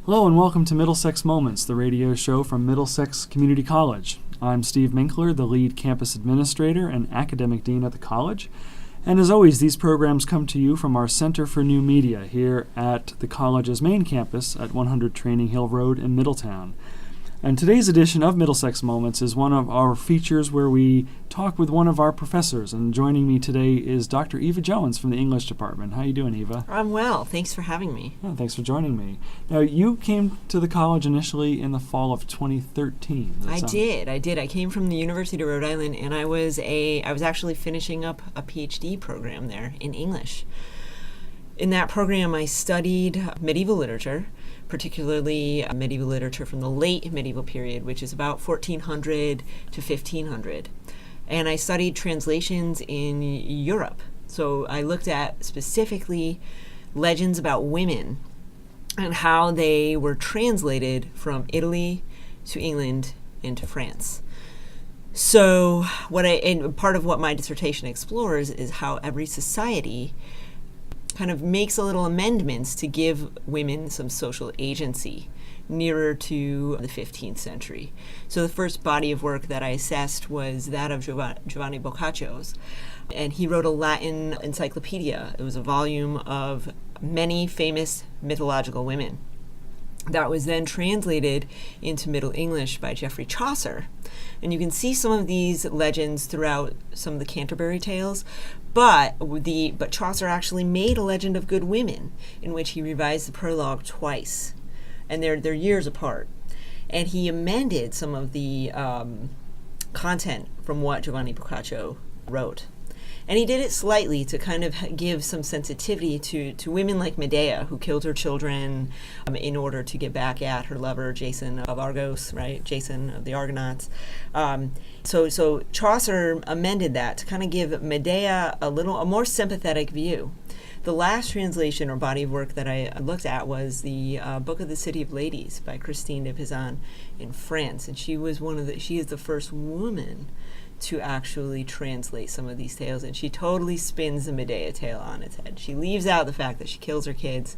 Hello and welcome to Middlesex Moments, the radio show from Middlesex Community College. I'm Steve Minkler, the lead campus administrator and academic dean at the college. And as always, these programs come to you from our Center for New Media here at the college's main campus at 100 Training Hill Road in Middletown. And today's edition of Middlesex Moments is one of our features where we talk with one of our professors. And joining me today is Dr. Eva Jones from the English department. How are you doing, Eva? I'm well. Thanks for having me. Oh, thanks for joining me. Now, you came to the college initially in the fall of 2013. I did. I came from the University of Rhode Island, and I was actually finishing up a PhD program there in English. In that program, I studied medieval literature, particularly medieval literature from the late medieval period, which is about 1400 to 1500. And I studied translations in Europe. So I looked at specifically legends about women and how they were translated from Italy to England into France. So part of what my dissertation explores is how every society kind of makes a little amendments to give women some social agency nearer to the 15th century. So the first body of work that I assessed was that of Giovanni Boccaccio's, and he wrote a Latin encyclopedia. It was a volume of many famous mythological women that was then translated into Middle English by Geoffrey Chaucer. And you can see some of these legends throughout some of the Canterbury Tales, but Chaucer actually made a legend of good women in which he revised the prologue twice, and they're years apart. And he amended some of the content from what Giovanni Boccaccio wrote. And he did it slightly to kind of give some sensitivity to women like Medea, who killed her children in order to get back at her lover, Jason of Argos, right? Jason of the Argonauts. So Chaucer amended that to kind of give Medea a more sympathetic view. The last translation or body of work that I looked at was the Book of the City of Ladies by Christine de Pizan in France, and she is the first woman to actually translate some of these tales, and she totally spins the Medea tale on its head. She leaves out the fact that she kills her kids.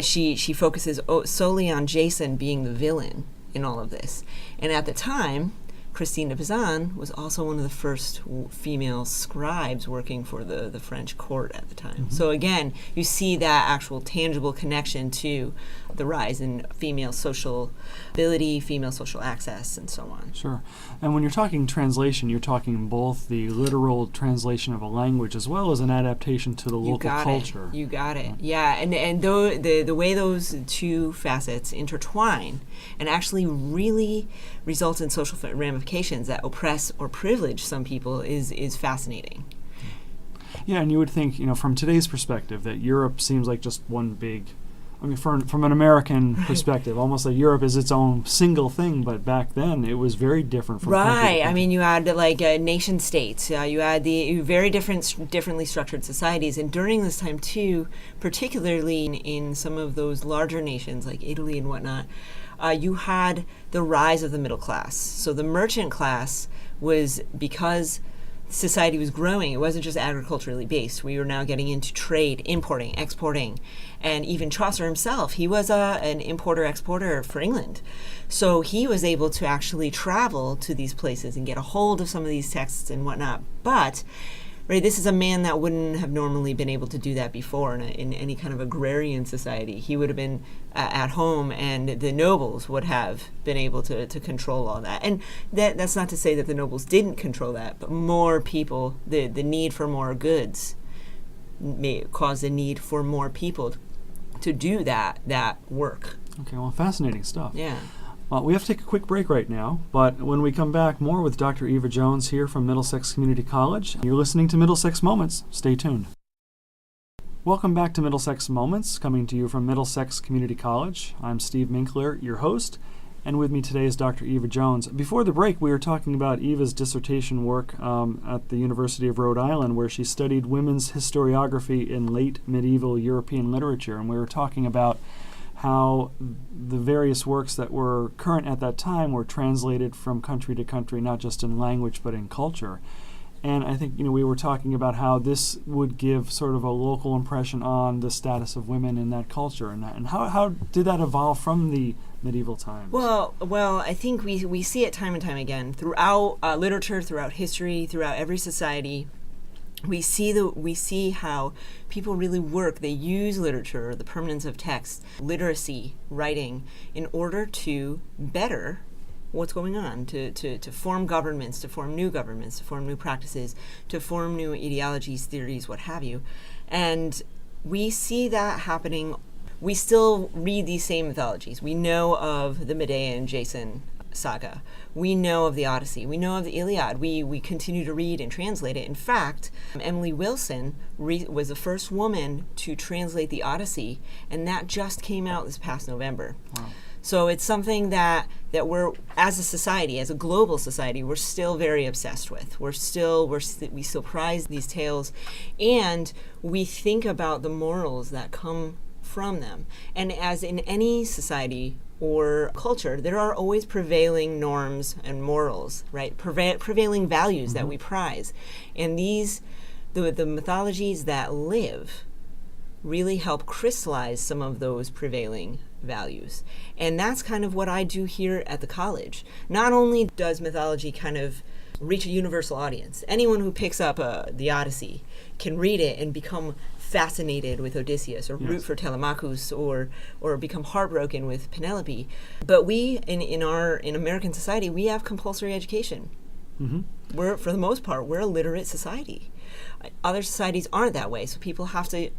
She focuses solely on Jason being the villain in all of this. And at the time, Christine de Pizan was also one of the first female scribes working for the French court at the time. Mm-hmm. So again, you see that actual tangible connection to the rise in female social ability, female social access, and so on. Sure. And when you're talking translation, you're talking both the literal translation of a language as well as an adaptation to the local culture. You got it. Yeah, and the way those two facets intertwine and actually really result in social ramifications that oppress or privilege some people is fascinating. Yeah, and you would think, from today's perspective, that Europe seems like just one big, from an American perspective, almost like Europe is its own single thing, but back then it was very different from country to country. I mean, you had nation states, you had the very differently structured societies, and during this time too, particularly in some of those larger nations like Italy and whatnot, you had the rise of the middle class. So the merchant class was, because society was growing, it wasn't just agriculturally based. We were now getting into trade, importing, exporting. And even Chaucer himself, he was an importer-exporter for England. So he was able to actually travel to these places and get a hold of some of these texts and whatnot. But this is a man that wouldn't have normally been able to do that before in any kind of agrarian society. He would have been at home, and the nobles would have been able to control all that. And that's not to say that the nobles didn't control that, but more people, the need for more goods may cause the need for more people to do that work. Okay, well, fascinating stuff. Yeah. We have to take a quick break right now, but when we come back, more with Dr. Eva Jones here from Middlesex Community College. You're listening to Middlesex Moments. Stay tuned. Welcome back to Middlesex Moments, coming to you from Middlesex Community College. I'm Steve Minkler, your host, and with me today is Dr. Eva Jones. Before the break, we were talking about Eva's dissertation work at the University of Rhode Island, where she studied women's historiography in late medieval European literature, and we were talking about how the various works that were current at that time were translated from country to country, not just in language but in culture. And I think, we were talking about how this would give sort of a local impression on the status of women in that culture. And how did that evolve from the medieval times? Well, I think we see it time and time again throughout literature, throughout history, throughout every society. We see how people really work. They use literature, the permanence of text, literacy, writing, in order to better what's going on, to form governments, to form new practices, to form new ideologies, theories, what have you. And we see that happening. We still read these same mythologies. We know of the Medea and Jason saga. We know of the Odyssey. We know of the Iliad. We continue to read and translate it. In fact, Emily Wilson was the first woman to translate the Odyssey, and that just came out this past November. Wow. So it's something that we're, as a society, as a global society, we're still very obsessed with. We still prize these tales, and we think about the morals that come from them. And as in any society or culture, there are always prevailing norms and morals, right? Prevailing values that we prize. And the mythologies that live really help crystallize some of those prevailing values. And that's kind of what I do here at the college. Not only does mythology kind of reach a universal audience, anyone who picks up the Odyssey can read it and become fascinated with Odysseus, or root for Telemachus, or become heartbroken with Penelope. But we, in American society, we have compulsory education. We're, for the most part, we're a literate society. Other societies aren't that way, so people have to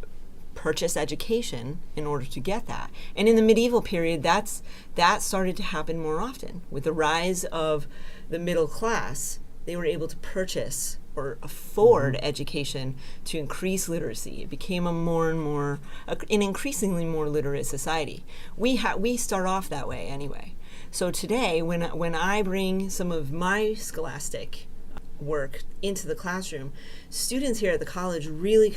purchase education in order to get that. And in the medieval period, that started to happen more often. With the rise of the middle class, they were able to purchase or afford education to increase literacy. It became an increasingly more literate society. We start off that way anyway. So today, when I bring some of my scholastic work into the classroom, students here at the college really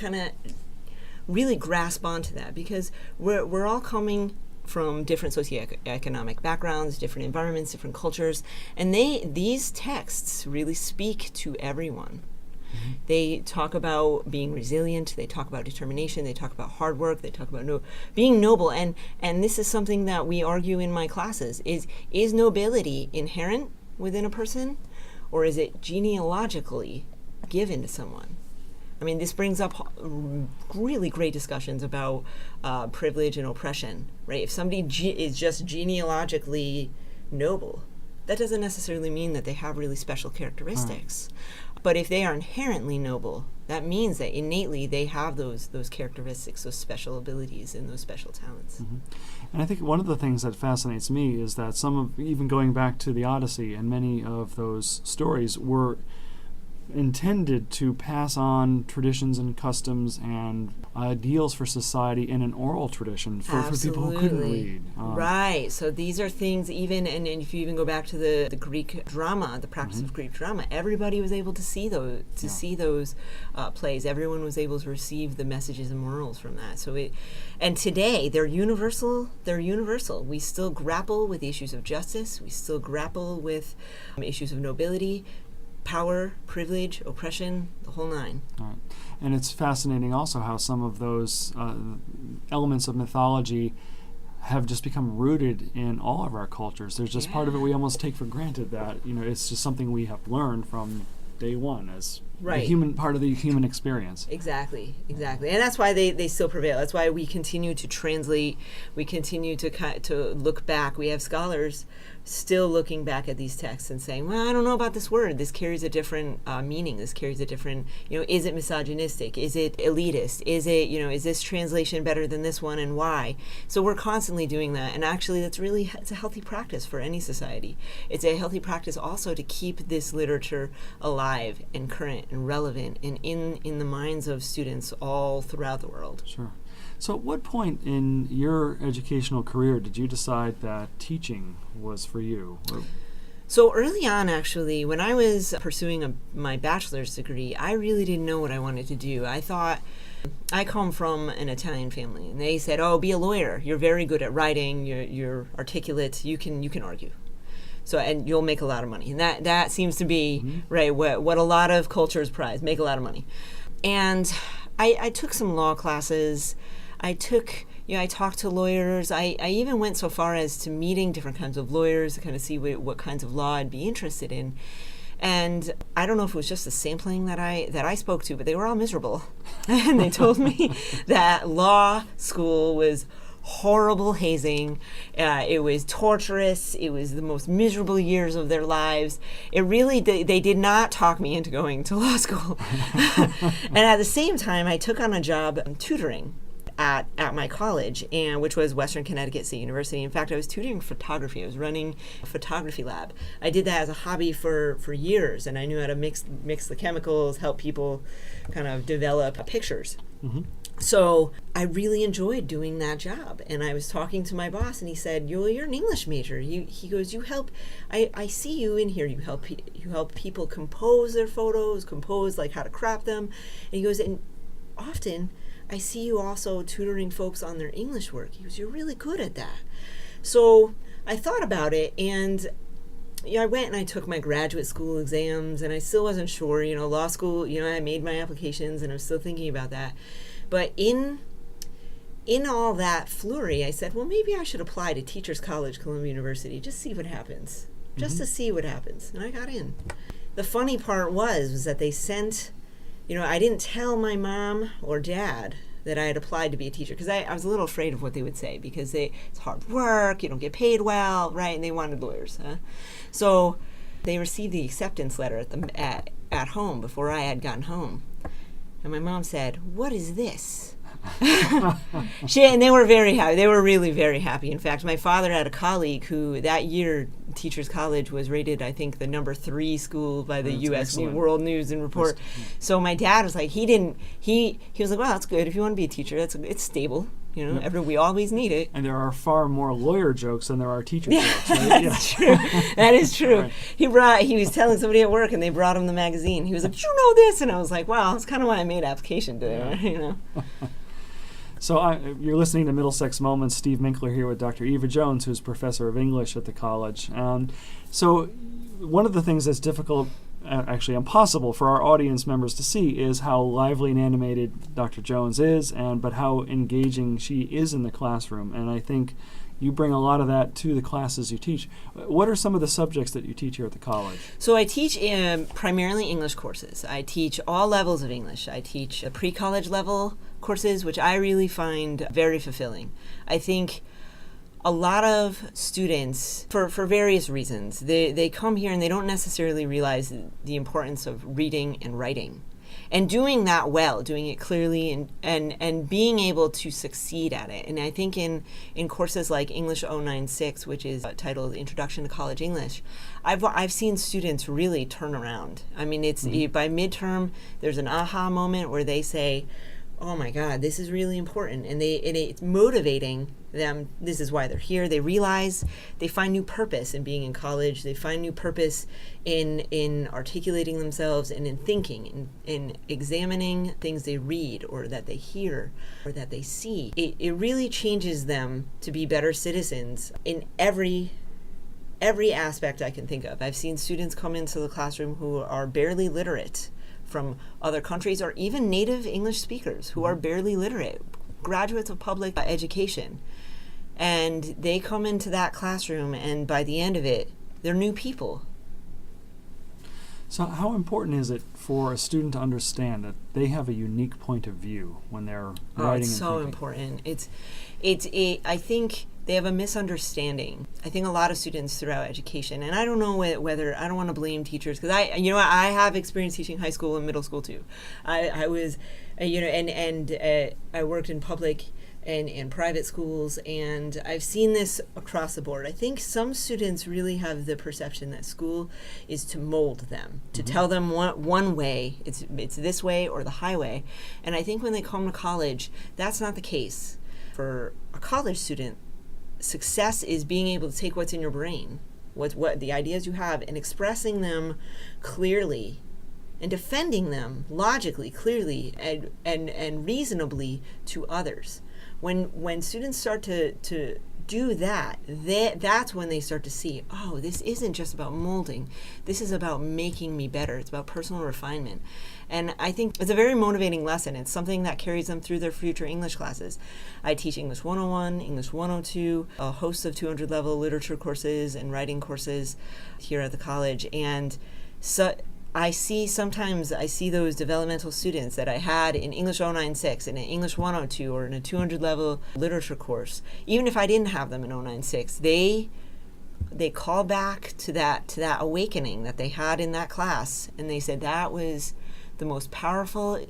grasp onto that, because we're all coming from different socioeconomic backgrounds, different environments, different cultures, and these texts really speak to everyone. They talk about being resilient, they talk about determination, they talk about hard work, they talk about being noble, and this is something that we argue in my classes. Is nobility inherent within a person, or is it genealogically given to someone? I mean, this brings up really great discussions about privilege and oppression, right? If somebody is just genealogically noble, that doesn't necessarily mean that they have really special characteristics. But if they are inherently noble, that means that innately they have those characteristics, those special abilities, and those special talents. And I think one of the things that fascinates me is that even going back to the Odyssey, and many of those stories were intended to pass on traditions and customs and ideals for society in an oral tradition for people who couldn't read. Right. So these are things, and if you even go back to the Greek drama, the practice of Greek drama, everybody was able to see those plays. Everyone was able to receive the messages and morals from that. And today they're universal. We still grapple with the issues of justice. We still grapple with issues of nobility, power, privilege, oppression, the whole nine. Right. And it's fascinating also how some of those elements of mythology have just become rooted in all of our cultures. There's just part of it we almost take for granted that, it's just something we have learned from day one as part of the human experience. Exactly. And that's why they still prevail. That's why we continue to translate, we continue to look back. We have scholars still looking back at these texts and saying, well, I don't know about this word. This carries a different meaning. This carries a different, is it misogynistic? Is it elitist? Is it, is this translation better than this one, and why? So we're constantly doing that. And actually, it's a healthy practice for any society. It's a healthy practice also to keep this literature alive and current and relevant and in the minds of students all throughout the world. Sure. So at what point in your educational career did you decide that teaching was for you? So early on, actually, when I was pursuing my bachelor's degree, I really didn't know what I wanted to do. I thought, I come from an Italian family, and they said, oh, be a lawyer. You're very good at writing. You're articulate. You can argue. So, and you'll make a lot of money. And that seems to be, right, what a lot of cultures prize, make a lot of money. And I took some law classes. I talked to lawyers. I even went so far as to meeting different kinds of lawyers to kind of see what kinds of law I'd be interested in. And I don't know if it was just the sampling that I spoke to, but they were all miserable. And they told me that law school was horrible hazing. It was torturous. It was the most miserable years of their lives. It really, they did not talk me into going to law school. And at the same time, I took on a job tutoring at my college, and which was Western Connecticut State University. In fact, I was tutoring photography. I was running a photography lab. I did that as a hobby for years, and I knew how to mix the chemicals, help people kind of develop pictures. Mm-hmm. So I really enjoyed doing that job. And I was talking to my boss, and he said, you're an English major. He goes, you help, I see you in here. You help people compose their photos, compose like how to crop them. And he goes, and often I see you also tutoring folks on their English work. He goes, you're really good at that. So I thought about it, and I went and I took my graduate school exams, and I still wasn't sure. Law school, I made my applications, and I'm still thinking about that. But in all that flurry, I said, well, maybe I should apply to Teachers College, Columbia University, just see what happens, just to see what happens. And I got in. The funny part was that they sent, I didn't tell my mom or dad that I had applied to be a teacher, because I was a little afraid of what they would say, because it's hard work, you don't get paid well, right? And they wanted lawyers. So they received the acceptance letter at home before I had gotten home. And my mom said, what is this? And they were very happy. They were really very happy. In fact, my father had a colleague who that year, Teachers College was rated, I think, the number 3 school by the U.S. World News and Report. So my dad was like, he was like, well, that's good. If you want to be a teacher, it's stable. We always need it. And there are far more lawyer jokes than there are teacher jokes. Right? That's true. That is true. Right. He was telling somebody at work, and they brought him the magazine. He was like, you know this? And I was like, well, that's kind of why I made application today, So you're listening to Middlesex Moments. Steve Minkler here with Dr. Eva Jones, who's professor of English at the college. So one of the things that's difficult, actually impossible for our audience members to see, is how lively and animated Dr. Jones is, but how engaging she is in the classroom. And I think you bring a lot of that to the classes you teach. What are some of the subjects that you teach here at the college? So I teach primarily English courses. I teach all levels of English. I teach pre-college level courses, which I really find very fulfilling. I think a lot of students, for various reasons, they come here and they don't necessarily realize the importance of reading and writing. And doing that well, doing it clearly, and being able to succeed at it. And I think in courses like English 096, which is titled Introduction to College English, I've seen students really turn around. I mean, by midterm, there's an aha moment where they say, oh my God, this is really important. And it's motivating them. This is why they're here. They realize they find new purpose in being in college. They find new purpose in articulating themselves and in thinking, in examining things they read or that they hear or that they see. It really changes them to be better citizens in every aspect I can think of. I've seen students come into the classroom who are barely literate from other countries, or even native English speakers who are barely literate, graduates of public education. And they come into that classroom, and by the end of it, they're new people. So how important is it for a student to understand that they have a unique point of view when they're writing it's and so thinking? important. I think they have a misunderstanding. I think a lot of students throughout education, and I don't know whether, I don't want to blame teachers, because I have experience teaching high school and middle school too. I was, I worked in public and private schools, and I've seen this across the board. I think some students really have the perception that school is to mold them, to tell them one way, it's this way or the highway. And I think when they come to college, that's not the case. For a college student, success is being able to take what's in your brain, what the ideas you have, and expressing them clearly and defending them logically, clearly, and reasonably to others. When students start to do that, that's when they start to see, oh, this isn't just about molding. This is about making me better. It's about personal refinement. And I think it's a very motivating lesson. It's something that carries them through their future English classes. I teach English 101, English 102, a host of 200 level literature courses and writing courses here at the college. And so I see those developmental students that I had in English 096 and in English 102 or in a 200 level literature course. Even if I didn't have them in 096, they call back to that awakening that they had in that class, and they said that was the most powerful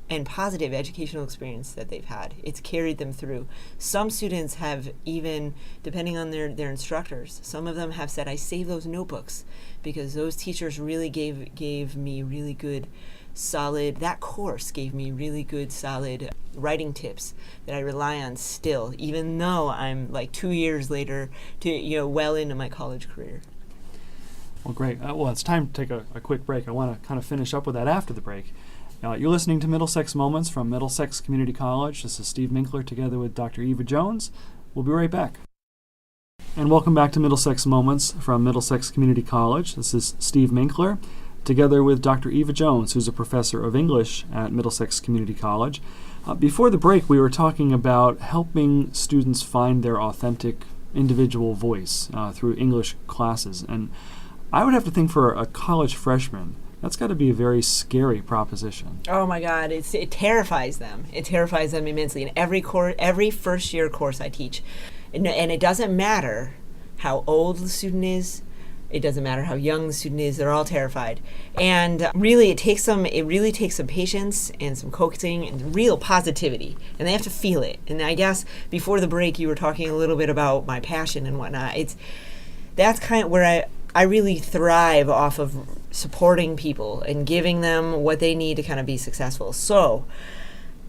and positive educational experience that they've had. It's carried them through. Some students have even, depending on their instructors, some of them have said, I save those notebooks because those teachers really gave me really good, solid, that course gave me really good, solid writing tips that I rely on still, even though I'm like 2 years later well into my college career. Well, great. Well, it's time to take a quick break. I want to kind of finish up with that after the break. You're listening to Middlesex Moments from Middlesex Community College. This is Steve Minkler together with Dr. Eva Jones. We'll be right back. And welcome back to Middlesex Moments from Middlesex Community College. This is Steve Minkler together with Dr. Eva Jones, who's a professor of English at Middlesex Community College. Before the break, we were talking about helping students find their authentic individual voice through English classes. And I would have to think for a college freshman, that's got to be a very scary proposition. Oh my God, it terrifies them. It terrifies them immensely. In every first year course I teach, and it doesn't matter how old the student is, it doesn't matter how young the student is, they're all terrified. And really it really takes some patience and some coaxing and real positivity, and they have to feel it. And I guess before the break you were talking a little bit about my passion and whatnot. That's kind of where I really thrive off of supporting people and giving them what they need to kind of be successful. So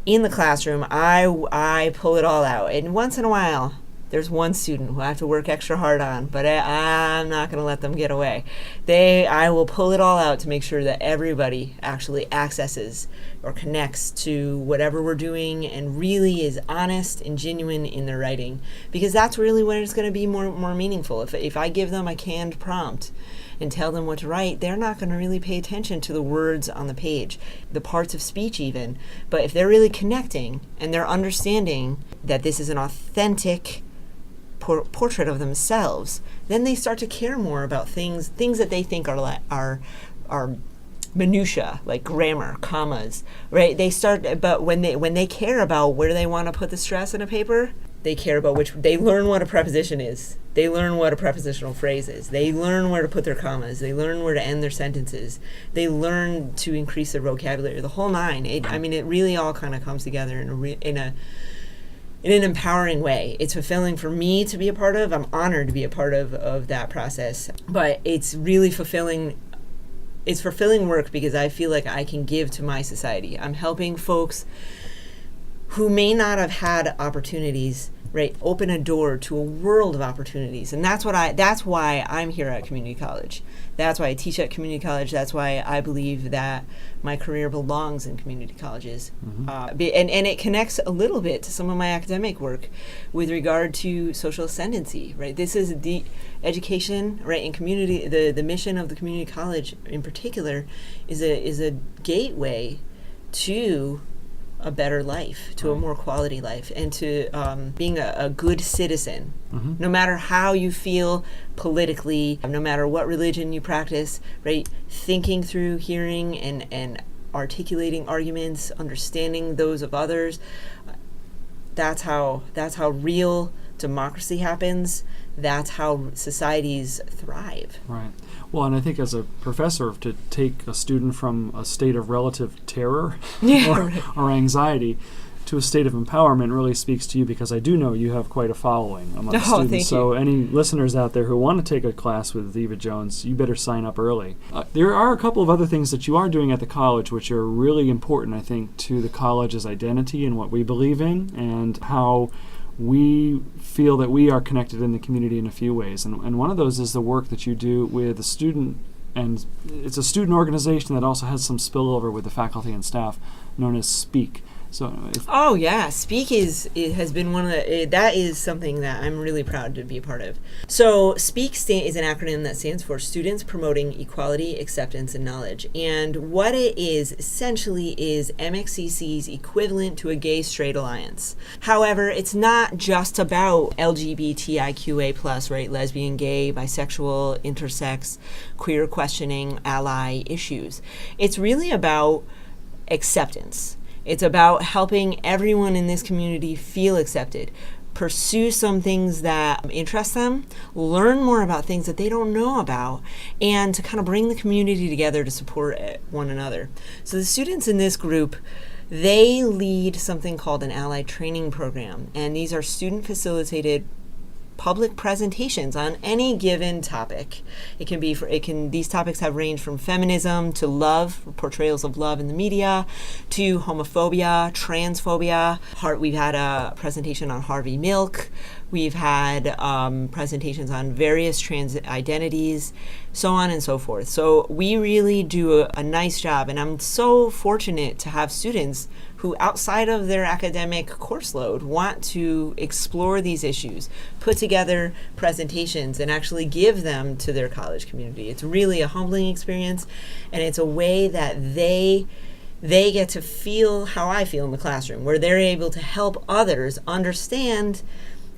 in the classroom, I pull it all out. And once in a while, there's one student who I have to work extra hard on, but I'm not going to let them get away. I will pull it all out to make sure that everybody actually accesses or connects to whatever we're doing and really is honest and genuine in their writing, because that's really when it's going to be more meaningful. If I give them a canned prompt and tell them what to write, they're not going to really pay attention to the words on the page, the parts of speech even. But if they're really connecting and they're understanding that this is an authentic portrait of themselves, then they start to care more about things that they think are minutia, like grammar, commas, right? But when they care about where they want to put the stress in a paper, they care about they learn what a preposition is. They learn what a prepositional phrase is. They learn where to put their commas. They learn where to end their sentences. They learn to increase their vocabulary, the whole nine. It really all kind of comes together in an empowering way. It's fulfilling for me to be a part of. I'm honored to be a part of that process. But it's really fulfilling. It's fulfilling work because I feel like I can give to my society. I'm helping folks who may not have had opportunities, right, open a door to a world of opportunities. And that's why I'm here at community college. That's why I teach at community college. That's why I believe that my career belongs in community colleges. Mm-hmm. And it connects a little bit to some of my academic work with regard to social ascendancy, right? This is the education, right, in community. The mission of the community college in particular is a gateway to a better life, to a more quality life, and to being a good citizen. Mm-hmm. No matter how you feel politically, no matter what religion you practice, right? Thinking through, hearing, and articulating arguments, understanding those of others. That's how real democracy happens. That's how societies thrive. Right. Well, and I think as a professor, to take a student from a state of relative terror or anxiety to a state of empowerment really speaks to you, because I do know you have quite a following among students. Thank so you. Any listeners out there who want to take a class with Eva Jones, you better sign up early. There are a couple of other things that you are doing at the college which are really important, I think, to the college's identity and what we believe in and how we feel that we are connected in the community in a few ways. And one of those is the work that you do with the student, and it's a student organization that also has some spillover with the faculty and staff, known as SPEAK. So, Oh yeah, Speak it has been one of the that is something that I'm really proud to be a part of. So Speak is an acronym that stands for Students Promoting Equality, Acceptance, and Knowledge. And what it is essentially is MXCC's equivalent to a gay straight alliance. However, it's not just about LGBTIQA+, right? Lesbian, gay, bisexual, intersex, queer questioning, ally issues. It's really about acceptance. It's about helping everyone in this community feel accepted, pursue some things that interest them, learn more about things that they don't know about, and to kind of bring the community together to support one another. So the students in this group, they lead something called an ally training program, and these are student-facilitated public presentations on any given topic. These topics have ranged from feminism to love, portrayals of love in the media, to homophobia, transphobia. We've had a presentation on Harvey Milk. We've had presentations on various trans identities, so on and so forth. So we really do a nice job, and I'm so fortunate to have students who, outside of their academic course load, want to explore these issues, put together presentations, and actually give them to their college community. It's really a humbling experience, and it's a way that they get to feel how I feel in the classroom, where they're able to help others understand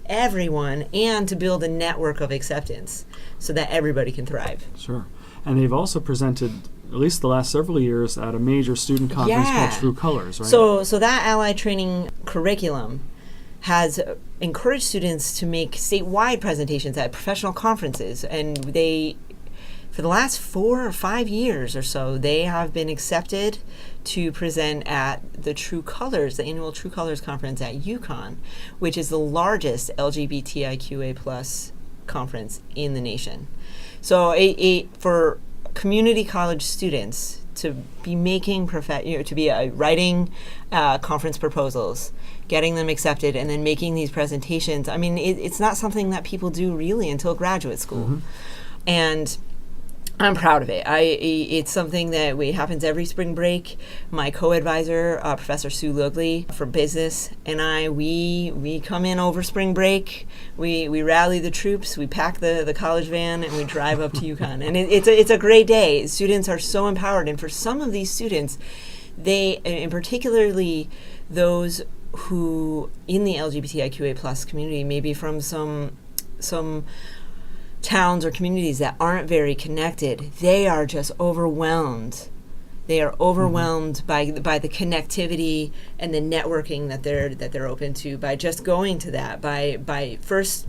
everyone and to build a network of acceptance so that everybody can thrive. Sure. And they've also presented, at least the last several years, at a major student conference called True Colors, right? So that ally training curriculum has encouraged students to make statewide presentations at professional conferences, and for the last 4 or 5 years or so, they have been accepted to present at the True Colors, the annual True Colors conference at UConn, which is the largest LGBTIQA+ conference in the nation. So for community college students to be making writing conference proposals, getting them accepted, and then making these presentations, I mean, it's not something that people do really until graduate school. Mm-hmm. And I'm proud of it. It's something that happens every spring break. My co-advisor, Professor Sue Lugley for business, and we come in over spring break. We rally the troops. We pack the college van and we drive up to UConn. And it's a great day. Students are so empowered, and for some of these students, and particularly those who in the LGBTIQA+ community, maybe from some towns or communities that aren't very connected, they are just overwhelmed. They are overwhelmed mm-hmm. by the connectivity and the networking that they're open to, by just going to that, by first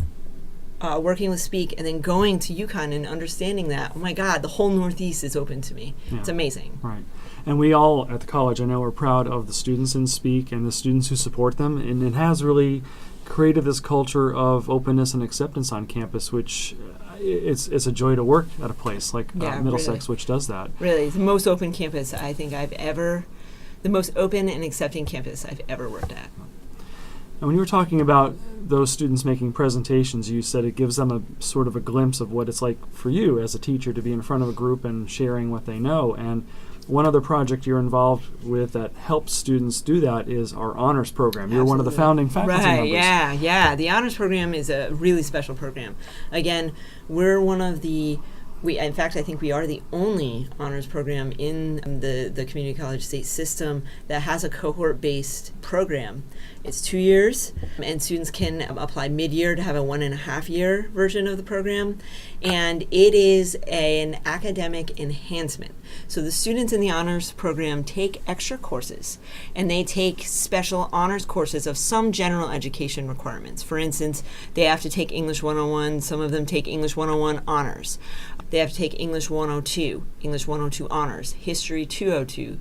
working with Speak and then going to UConn and understanding that, oh my God, the whole Northeast is open to me. Yeah. It's amazing. Right. And we all at the college, I know, are proud of the students in Speak and the students who support them, and it has really created this culture of openness and acceptance on campus, which it's a joy to work at a place like Middlesex, really, which does that. Really, the most open campus I think the most open and accepting campus I've ever worked at. And when you were talking about those students making presentations, you said it gives them a sort of a glimpse of what it's like for you as a teacher to be in front of a group and sharing what they know. And one other project you're involved with that helps students do that is our honors program. You're Absolutely. One of the founding faculty members. Right, yeah. The honors program is a really special program. Again, we're one of in fact, I think we are the only honors program in the community college state system that has a cohort-based program. It's 2 years, and students can apply mid-year to have a 1.5-year version of the program, and it is an academic enhancement. So the students in the honors program take extra courses, and they take special honors courses of some general education requirements. For instance, they have to take English 101, some of them take English 101 honors. They have to take English 102, English 102 honors, History 202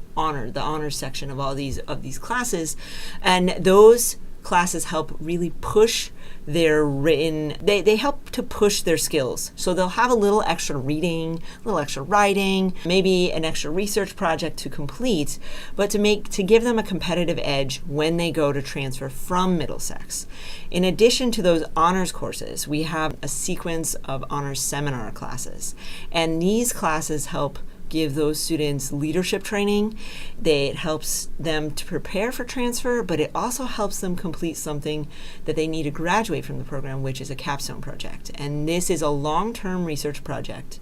the honors section of all these classes, and those classes help really push their written. They help to push their skills. So they'll have a little extra reading, a little extra writing, maybe an extra research project to complete, but to give them a competitive edge when they go to transfer from Middlesex. In addition to those honors courses, we have a sequence of honors seminar classes, and these classes help give those students leadership training. It helps them to prepare for transfer, but it also helps them complete something that they need to graduate from the program, which is a capstone project. And this is a long-term research project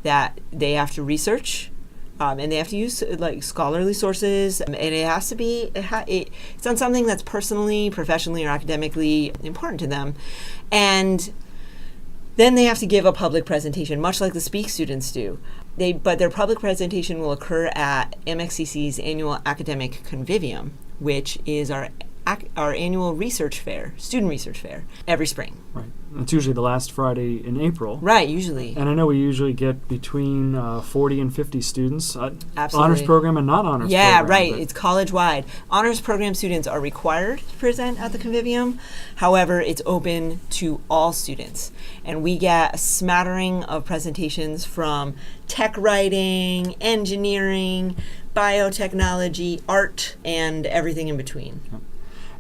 that they have to research, and they have to use like scholarly sources, and it has to be it's on something that's personally, professionally, or academically important to them. And then they have to give a public presentation, much like the SPEAK students do. But their public presentation will occur at MXCC's annual academic convivium, which is our annual research fair, student research fair, every spring. Right. It's usually the last Friday in April. Right, usually. And I know we usually get between 40 and 50 students. Absolutely. Honors program and not honors program. Yeah, right. It's college-wide. Honors program students are required to present at the convivium. However, it's open to all students. And we get a smattering of presentations from tech writing, engineering, biotechnology, art, and everything in between. Yep.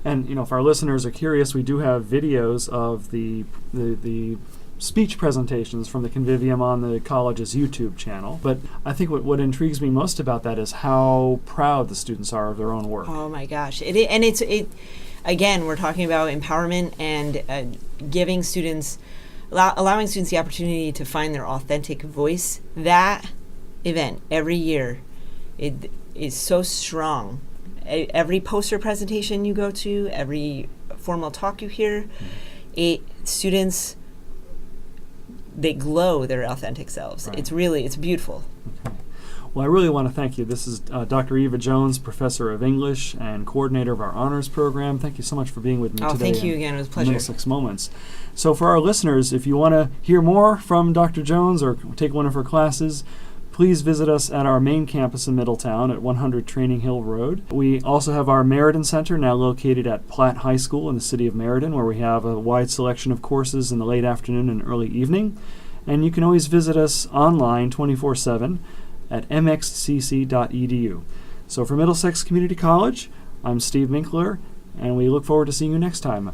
And if our listeners are curious, we do have videos of the speech presentations from the Convivium on the college's YouTube channel. But I think what intrigues me most about that is how proud the students are of their own work. Oh my gosh! Again, we're talking about empowerment and giving students, allowing students the opportunity to find their authentic voice. That event every year, it is so strong. Every poster presentation you go to, every formal talk you hear, students, they glow their authentic selves. Right. It's beautiful. Okay. Well, I really want to thank you. This is Dr. Eva Jones, Professor of English and Coordinator of our Honors Program. Thank you so much for being with me today. Thank you again. It was a pleasure. Middlesex Moments. So for our listeners, if you want to hear more from Dr. Jones or take one of her classes, please visit us at our main campus in Middletown at 100 Training Hill Road. We also have our Meriden Center, now located at Platt High School in the city of Meriden, where we have a wide selection of courses in the late afternoon and early evening. And you can always visit us online 24/7 at mxcc.edu. So for Middlesex Community College, I'm Steve Minkler, and we look forward to seeing you next time.